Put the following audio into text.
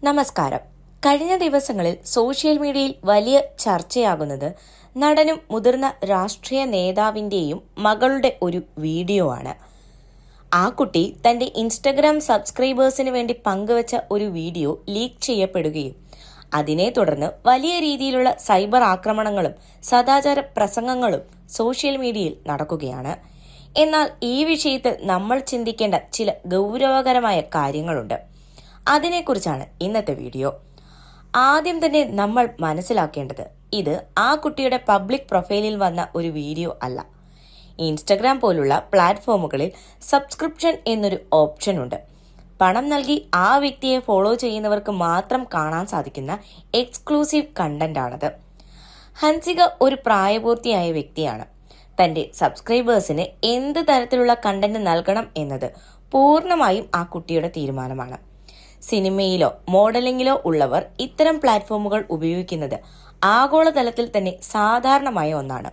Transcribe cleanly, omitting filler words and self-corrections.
നമസ്കാരം. കഴിഞ്ഞ ദിവസങ്ങളിൽ സോഷ്യൽ മീഡിയയിൽ വലിയ ചർച്ചയാകുന്നത് നടനും മുതിർന്ന രാഷ്ട്രീയ നേതാവിന്റെയും മകളുടെ ഒരു വീഡിയോ ആണ്. ആ കുട്ടി തന്റെ ഇൻസ്റ്റഗ്രാം സബ്സ്ക്രൈബേഴ്സിന് വേണ്ടി പങ്കുവച്ച ഒരു വീഡിയോ ലീക്ക് ചെയ്യപ്പെടുകയും അതിനെ തുടർന്ന് വലിയ രീതിയിലുള്ള സൈബർ ആക്രമണങ്ങളും സദാചാര പ്രസംഗങ്ങളും സോഷ്യൽ മീഡിയയിൽ നടക്കുകയാണ്. എന്നാൽ ഈ വിഷയത്തിൽ നമ്മൾ ചിന്തിക്കേണ്ട ചില ഗൗരവകരമായ കാര്യങ്ങളുണ്ട്. അതിനെക്കുറിച്ചാണ് ഇന്നത്തെ വീഡിയോ. ആദ്യം തന്നെ നമ്മൾ മനസ്സിലാക്കേണ്ടത് ഇത് ആ കുട്ടിയുടെ പബ്ലിക് പ്രൊഫൈലിൽ വന്ന ഒരു വീഡിയോ അല്ല. ഇൻസ്റ്റഗ്രാം പോലുള്ള പ്ലാറ്റ്ഫോമുകളിൽ സബ്സ്ക്രിപ്ഷൻ എന്നൊരു ഓപ്ഷൻ ഉണ്ട്. പണം നൽകി ആ വ്യക്തിയെ ഫോളോ ചെയ്യുന്നവർക്ക് മാത്രം കാണാൻ സാധിക്കുന്ന എക്സ്ക്ലൂസീവ് കണ്ടന്റ് ആണത്. ഹൻസിക ഒരു പ്രായപൂർത്തിയായ വ്യക്തിയാണ്. തന്റെ സബ്സ്ക്രൈബേഴ്സിന് എന്ത് തരത്തിലുള്ള കണ്ടന്റ് നൽകണം എന്നത് പൂർണ്ണമായും ആ കുട്ടിയുടെ തീരുമാനമാണ്. സിനിമയിലോ മോഡലിംഗിലോ ഉള്ളവർ ഇത്തരം പ്ലാറ്റ്ഫോമുകൾ ഉപയോഗിക്കുന്നത് ആഗോളതലത്തിൽ തന്നെ സാധാരണമായ ഒന്നാണ്.